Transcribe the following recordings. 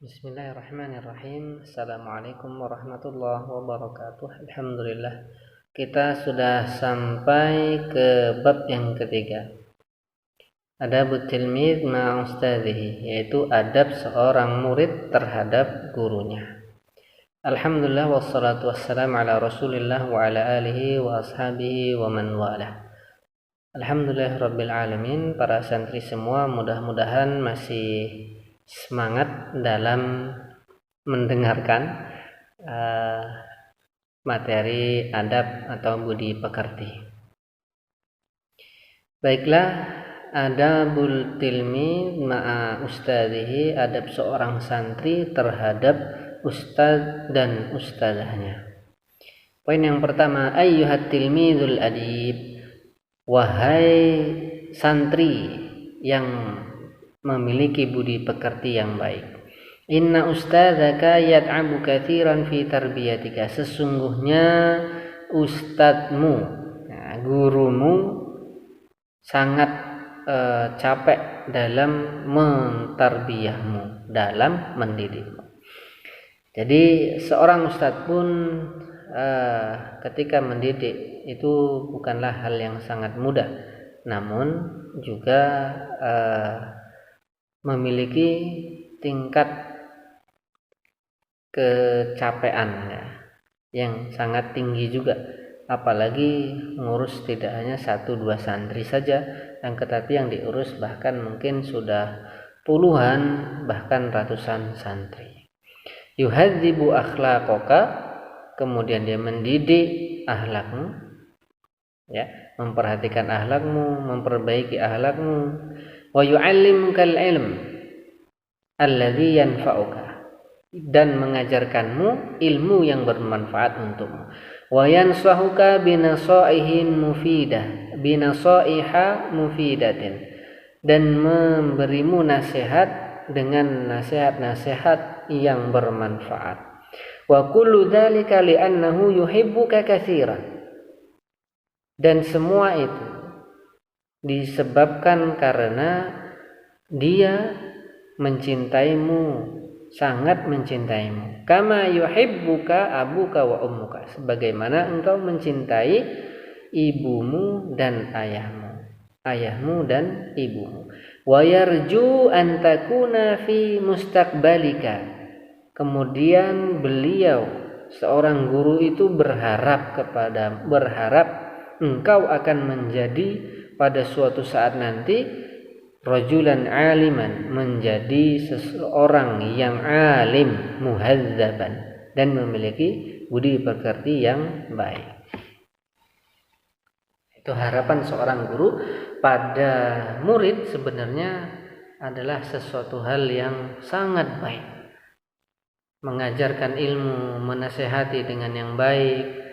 Bismillahirrahmanirrahim. Assalamualaikum warahmatullahi wabarakatuh. Alhamdulillah, kita sudah sampai ke bab yang ketiga, adabut tilmid ma'a ustadzihi, yaitu adab seorang murid terhadap gurunya. Alhamdulillah wassalatu wassalamu ala rasulillah wa ala alihi wa ashabihi wa man walah. Alhamdulillah rabbil alamin. Para santri semua mudah-mudahan masih semangat dalam mendengarkan materi adab atau budi pekerti. Baiklah, adabul tilmi ma'a ustadzihi, adab seorang santri terhadap ustadz dan ustadzahnya. Poin yang pertama, ayyuhat tilmidul adib, wahai santri yang memiliki budi pekerti yang baik. Inna ustadzaka yat'abu katsiran fi tarbiyatika, sesungguhnya ustadzmu, gurumu sangat capek dalam mentarbiyahmu, dalam mendidikmu. Jadi seorang ustadz pun ketika mendidik itu bukanlah hal yang sangat mudah, namun juga memiliki tingkat kecapean yang sangat tinggi juga, apalagi ngurus tidak hanya 1-2 santri saja, tetapi yang diurus bahkan mungkin sudah puluhan bahkan ratusan santri. Yuhadzibu akhlaqaka, kemudian dia mendidik akhlakmu, memperhatikan akhlakmu, memperbaiki akhlakmu. Wa yu'allimukal ilm alladzi yanfa'uka, dan mengajarkanmu ilmu yang bermanfaat untukmu. Wa yansahuka binasaiha mufidatin, dan memberimu nasihat dengan nasihat-nasihat yang bermanfaat. Wa kullu dzalika li'annahu yuhibbuka katsiran, dan semua itu disebabkan karena dia mencintaimu, sangat mencintaimu. Kama yuhibbuka abuka wa ummuka, sebagaimana engkau mencintai ibumu dan ayahmu dan ibumu. Wa yarju an takuna fi mustaqbalika, kemudian beliau, seorang guru itu berharap engkau akan menjadi pada suatu saat nanti rajulan aliman, menjadi seseorang yang alim, muhadzaban, dan memiliki budi pekerti yang baik. Itu harapan seorang guru pada murid sebenarnya adalah sesuatu hal yang sangat baik. Mengajarkan ilmu, menasehati dengan yang baik,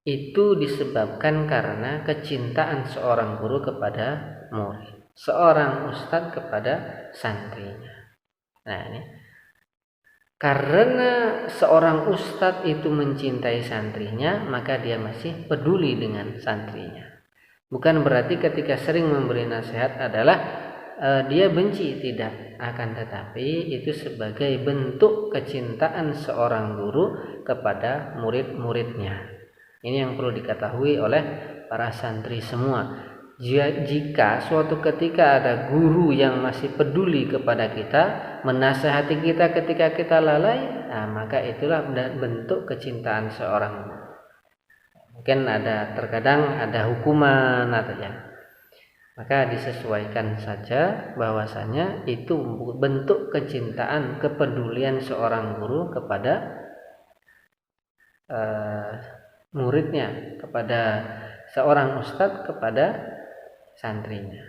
itu disebabkan karena kecintaan seorang guru kepada murid, seorang ustadz kepada santrinya. Nah, ini karena seorang ustadz itu mencintai santrinya, maka dia masih peduli dengan santrinya. Bukan berarti ketika sering memberi nasihat adalah dia benci, tidak. Akan tetapi itu sebagai bentuk kecintaan seorang guru kepada murid-muridnya. Ini yang perlu diketahui oleh para santri semua. Jika suatu ketika ada guru yang masih peduli kepada kita, menasehati kita ketika kita lalai, maka itulah bentuk kecintaan seorang guru. Mungkin terkadang ada hukuman maka disesuaikan saja bahwasanya itu bentuk kecintaan, kepedulian seorang guru kepada muridnya, kepada seorang ustadz kepada santrinya.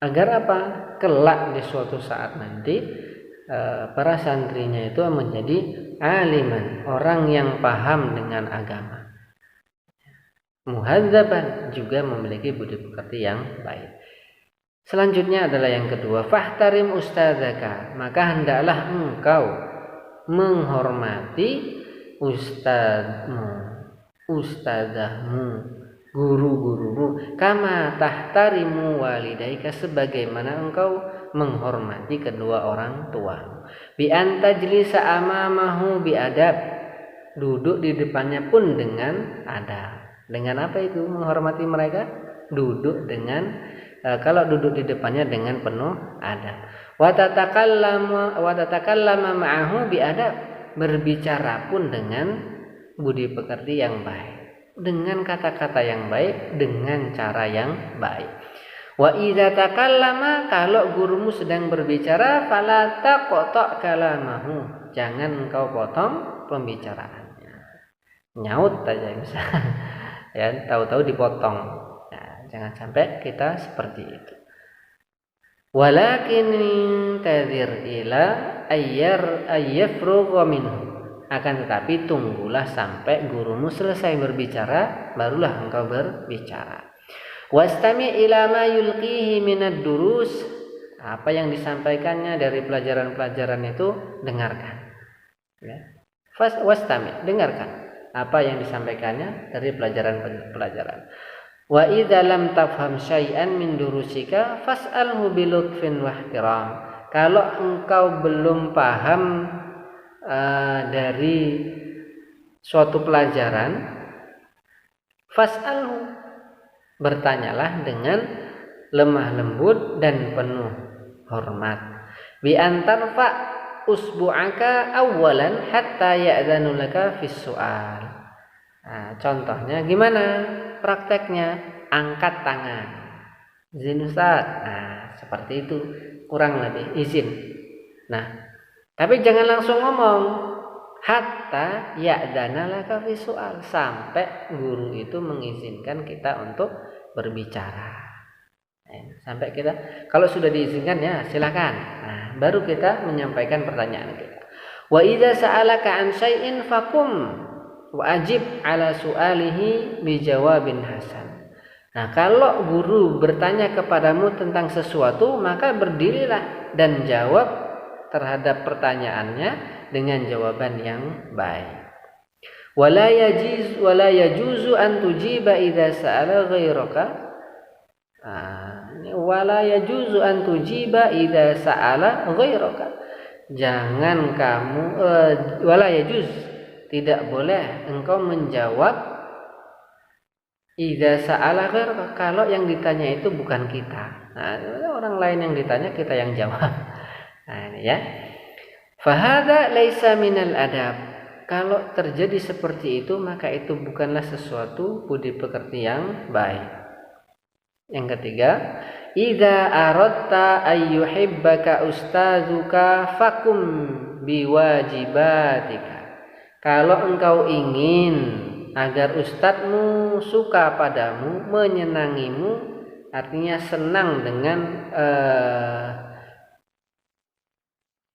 Agar apa? Kelak di suatu saat nanti para santrinya itu menjadi aliman, orang yang paham dengan agama. Muhadzaban, juga memiliki budi pekerti yang baik. Selanjutnya adalah yang kedua, fahtarim ustadzaka, maka hendaklah engkau menghormati ustadzmu, ustadzahmu, guru-gurumu, kama tahtarimu walidaika, sebagaimana engkau menghormati kedua orang tua. Bi antajlisa amamahu bi adab, duduk di depannya pun dengan adab. Dengan apa itu menghormati mereka? Duduk dengan kalau duduk di depannya dengan penuh adab. Wa tatakallama ma'ahu bi adab, berbicara pun dengan budi pekerti yang baik, dengan kata-kata yang baik, dengan cara yang baik. Wa idza takallama, kalau gurumu sedang berbicara, fala taqta kalamahu, jangan engkau potong pembicaraannya. Nyaut aja bisa. Ya, tahu-tahu dipotong. Nah, jangan sampai kita seperti itu. Walakin tadhir ila ayyafrugha minhu, akan tetapi tunggulah sampai gurumu selesai berbicara, barulah engkau berbicara. Wastami ila ma yulqihi minad durus, apa yang disampaikannya dari pelajaran-pelajaran itu dengarkan. Ya. Wastami, dengarkan apa yang disampaikannya dari pelajaran-pelajaran. Wa idza lam tafham syai'an min durusika fas'alhu bi lutfin wa ihtiram. Kalau engkau belum paham dari suatu pelajaran, fas'alhu, bertanyalah dengan lemah lembut dan penuh hormat. Bi antarfa usbu'aka awalan hatta ya'zanu laka fis su'al. Nah, contohnya gimana prakteknya? Angkat tangan. Izin Ustaz. Nah, seperti itu kurang lebih izin. Nah, tapi jangan langsung ngomong. Hatta ya'zana laka fis su'al, sampai guru itu mengizinkan kita untuk berbicara. Sampai kita, kalau sudah diizinkan ya silakan. Nah, baru kita menyampaikan pertanyaan kita. Wa idza sa'alaka an syai'in fakum wa ajib ala su'alihi bi jawabin hasan. Nah, kalau guru bertanya kepadamu tentang sesuatu, maka berdirilah dan jawab terhadap pertanyaannya dengan jawaban yang baik. Wala yajuzu an tujiba idza sa'ala ghairaka. Wala yajuzu an tujiba idza sa'ala ghairaka. Jangan kamu wala yajuz, tidak boleh engkau menjawab idza sa'ala ghairaka, kalau yang ditanya itu bukan kita. Nah, orang lain yang ditanya, kita yang jawab. Nah, ini ya. Fahadha laisa minal adab. Kalau terjadi seperti itu, maka itu bukanlah sesuatu budi pekerti yang baik. Yang ketiga, idza aradta ayyuhibbaka ustazuka fakum biwajibatika. Kalau engkau ingin agar ustadzmu suka padamu, menyenangimu, artinya senang dengan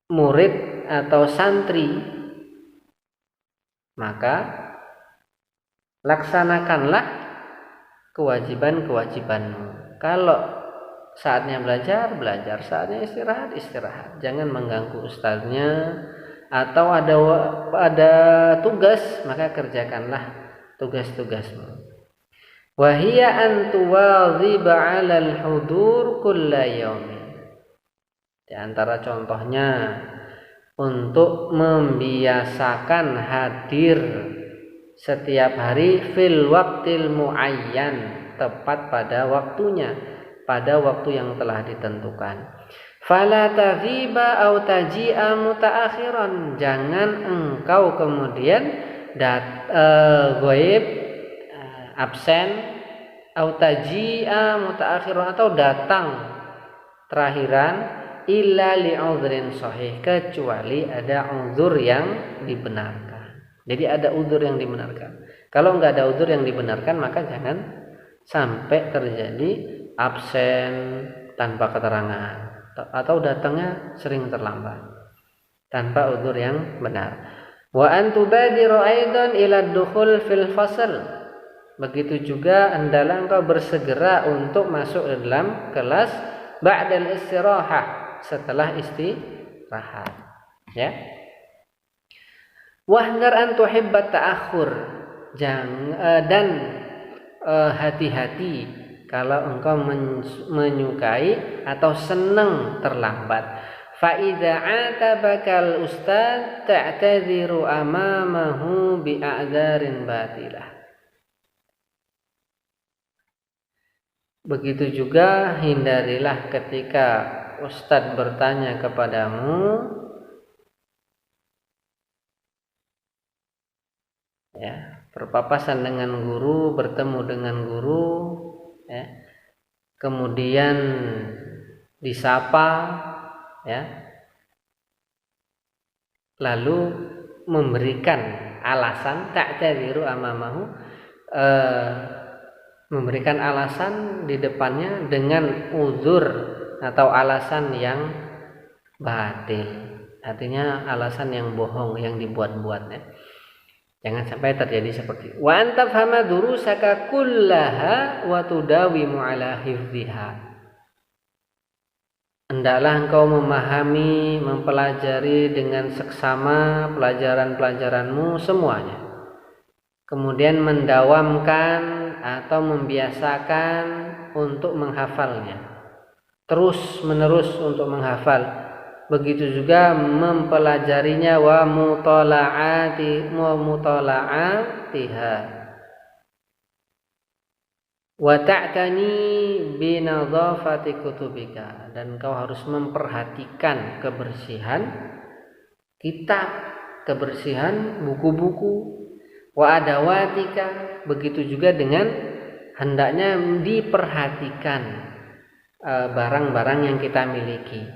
murid atau santri, maka laksanakanlah kewajiban-kewajibanmu. Kalau saatnya belajar, saatnya istirahat. Jangan mengganggu ustaznya, atau ada tugas, maka kerjakanlah tugas-tugasmu. Wa hiya an tuwadhiba 'alal hudur kulla yaumin. Di antara contohnya, untuk membiasakan hadir setiap hari fil waqtil muayyan, tepat pada waktunya, pada waktu yang telah ditentukan. Fala taghiba au taji'a mutaakhiran, jangan engkau kemudian ghaib, absen, au taji'a mutaakhiran, atau datang terakhiran, illa li'udhrin sahih, kecuali ada uzur yang dibenarkan. Jadi ada uzur yang dibenarkan. Kalau enggak ada uzur yang dibenarkan, maka jangan sampai terjadi absen tanpa keterangan, atau datangnya sering terlambat tanpa uzur yang benar. Wa an tubadiru aidan ila dukhul fil fasl. Begitu juga hendaklah engkau bersegera untuk masuk ke dalam kelas ba'dal istirahah, setelah istirahat. Ya. Wahdar an tuhibbat ta'akhur, dan hati-hati kalau engkau menyukai atau senang terlambat. Fa idza atabakal ustad ta'tadhiru amamahu bi'a'dharin batilah. Begitu juga hindarilah ketika ustadz bertanya kepadamu, ya, berpapasan dengan guru, bertemu dengan guru, ya, kemudian disapa, ya, lalu memberikan alasan, ta'tadhiru amamahu, memberikan alasan di depannya dengan uzur atau alasan yang batil, artinya alasan yang bohong, yang dibuat-buat, ya. Jangan sampai terjadi seperti wa anta fahama durusaka kullaha wa tudawimu ala hifdhiha. Hendaklah engkau memahami, mempelajari dengan seksama pelajaran-pelajaranmu semuanya. Kemudian mendawamkan atau membiasakan untuk menghafalnya. Terus menerus untuk menghafal. Begitu juga mempelajarinya wa mutala'atiha. Wa ta'tani binadhafati kutubika, dan kau harus memperhatikan kebersihan kitab, kebersihan buku-buku. Wa adawatika, begitu juga dengan hendaknya diperhatikan barang-barang yang kita miliki.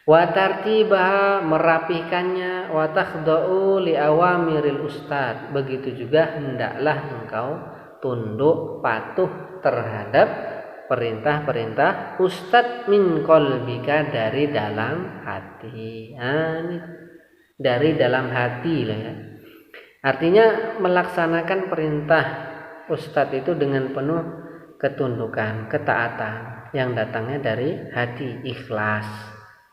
Wa tartibaha, merapihkannya. Wa takhda'u li awamiril ustad, begitu juga hendaklah engkau tunduk patuh terhadap perintah-perintah ustad min qalbika, dari dalam hati. Dari dalam hati lah, ya. Artinya melaksanakan perintah ustad itu dengan penuh ketundukan, ketaatan yang datangnya dari hati, ikhlas.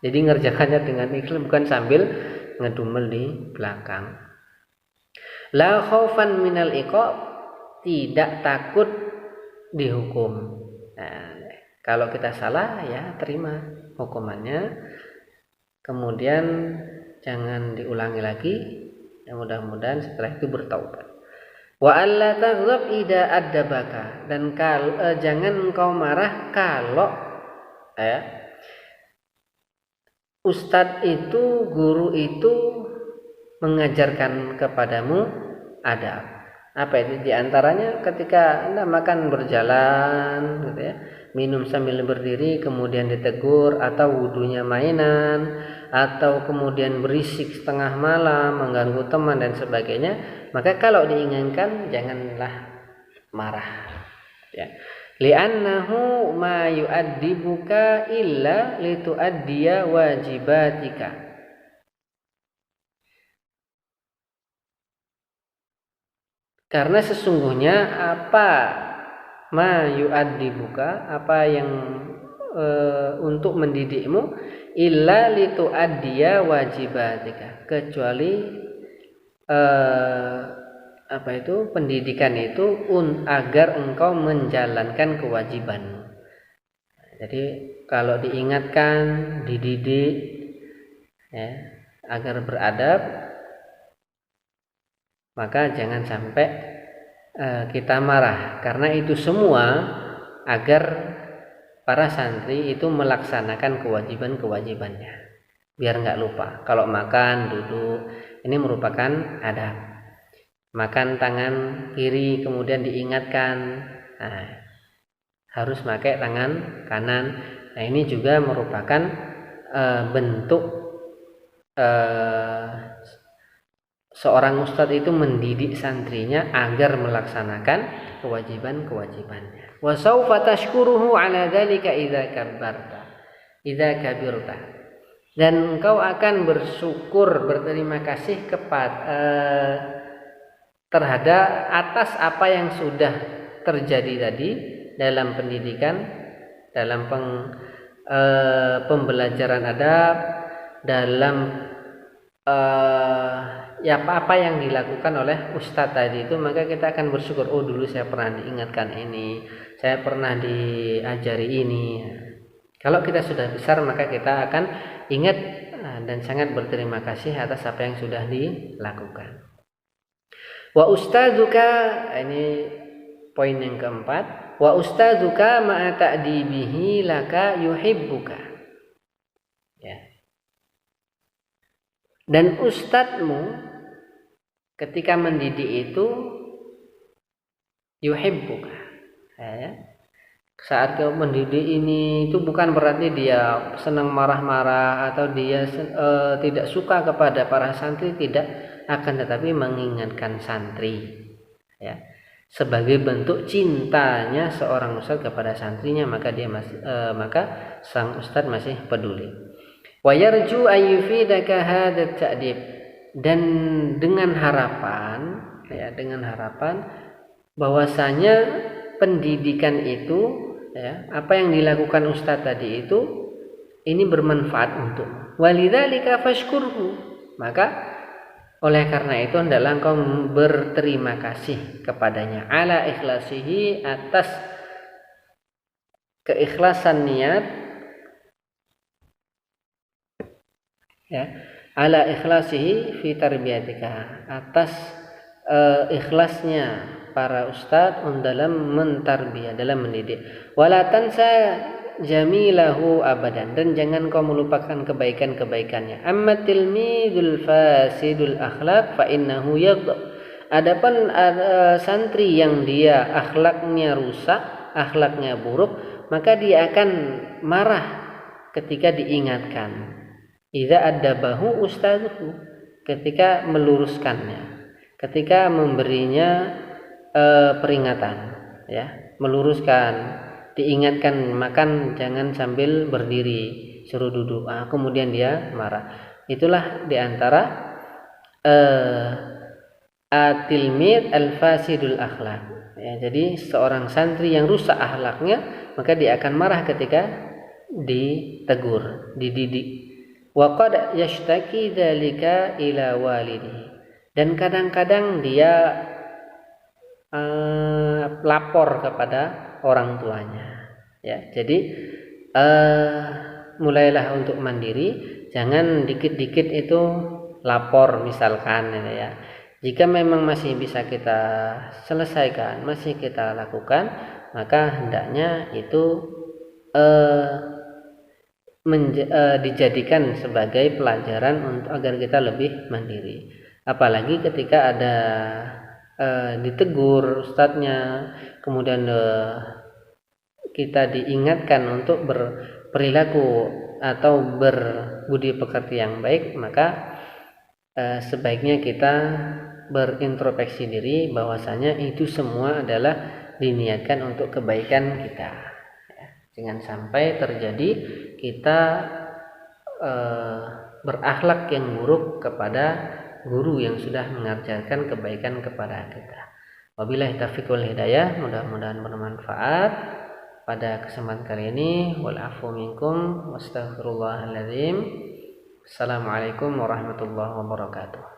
Jadi ngerjakannya dengan ikhlas, bukan sambil ngedumel di belakang. La khaufan minal iqab, tidak takut dihukum. Nah, kalau kita salah, ya terima hukumannya. Kemudian jangan diulangi lagi. Ya, mudah-mudahan setelah itu bertaubat. Wa alla taghdab idza adabaka, dan jangan engkau marah kalau ustadz itu, guru itu mengajarkan kepadamu adab. Apa itu? Di antaranya ketika Anda makan berjalan, gitu ya, minum sambil berdiri, kemudian ditegur, atau wudunya mainan, atau kemudian berisik setengah malam, mengganggu teman dan sebagainya, maka kalau diinginkan janganlah marah, ya. Li'annahu ma yu'addibuka illa litu'addiya wajibatika. Karena sesungguhnya apa ma yu'addibuka, apa yang untuk mendidikmu, illa litu'addiya wajibatika, kecuali pendidikan itu agar engkau menjalankan kewajibanmu. Jadi kalau diingatkan, dididik, ya, agar beradab, maka jangan sampai kita marah, karena itu semua agar para santri itu melaksanakan kewajiban-kewajibannya, biar nggak lupa. Kalau makan, duduk, ini merupakan adab. Makan tangan kiri, kemudian diingatkan, harus pakai tangan kanan. Nah, ini juga merupakan bentuk seorang ustadz itu mendidik santrinya agar melaksanakan kewajiban-kewajibannya. Wa sawfa tashkuruhu ala dzalika idza kabirta. Dan engkau akan bersyukur, berterima kasih terhadap atas apa yang sudah terjadi tadi dalam pendidikan, dalam pembelajaran adab, dalam ya apa yang dilakukan oleh ustadz tadi itu, maka kita akan bersyukur, oh dulu saya pernah diingatkan ini, saya pernah diajari ini. Kalau kita sudah besar maka kita akan ingat dan sangat berterima kasih atas apa yang sudah dilakukan. Wa ustadzuka, ini poin yang keempat, wa ustadzuka ma'a ta'dibihi laka yuhibbuka. Ya. Dan ustadzmu ketika mendidik itu yuhibbuka. Ya. Saat kau mendidik ini itu bukan berarti dia senang marah-marah atau dia tidak suka kepada para santri, tidak, akan tetapi mengingatkan santri, ya, sebagai bentuk cintanya seorang ustadz kepada santrinya, maka dia maka sang ustadz masih peduli. Wa yarju ayyufidaka hadat ta'dib, dan dengan harapan, ya, dengan harapan bahwasanya pendidikan itu, ya, apa yang dilakukan ustadz tadi itu ini bermanfaat untuk walidzalika fashkurhu, maka oleh karena itu hendaklah engkau berterima kasih kepadanya, ala ikhlasihi, atas keikhlasan niat, ya, ala ikhlasihi fi tarbiyatika, atas ikhlasnya para ustadz dalam mentarbiyah, dalam mendidik. Wala tansa jamilahu abadan, dan jangan kau melupakan kebaikan-kebaikannya. Amma tilmidul fasidul akhlaq fa innahu yaghdab. Adapun santri yang dia akhlaknya rusak, akhlaknya buruk, maka dia akan marah ketika diingatkan. Idza addabahu ustadzuhu, ketika meluruskannya, ketika memberinya peringatan, ya, meluruskan, diingatkan makan jangan sambil berdiri, suruh duduk, kemudian dia marah. Itulah diantara at-tilmid al-fasidul akhlak, ya, jadi seorang santri yang rusak akhlaknya, maka dia akan marah ketika ditegur, dididik. Wa qad yashtaki dzalika ila walidihi, dan kadang-kadang dia lapor kepada orang tuanya, ya. Jadi mulailah untuk mandiri, jangan dikit-dikit itu lapor misalkan, ya. Jika memang masih bisa kita selesaikan, masih kita lakukan, maka hendaknya itu dijadikan sebagai pelajaran untuk agar kita lebih mandiri. Apalagi ketika ada ditegur ustadznya, kemudian kita diingatkan untuk berperilaku atau berbudi pekerti yang baik, maka sebaiknya kita berintrospeksi diri bahwasanya itu semua adalah diniatkan untuk kebaikan kita, ya. Jangan sampai terjadi kita berakhlak yang buruk kepada guru yang sudah mengajarkan kebaikan kepada kita. Wabillahi taufiq wal hidayah, mudah-mudahan bermanfaat pada kesempatan kali ini. Wal afu minkum wastaghfirullahal azim. Assalamualaikum warahmatullahi wabarakatuh.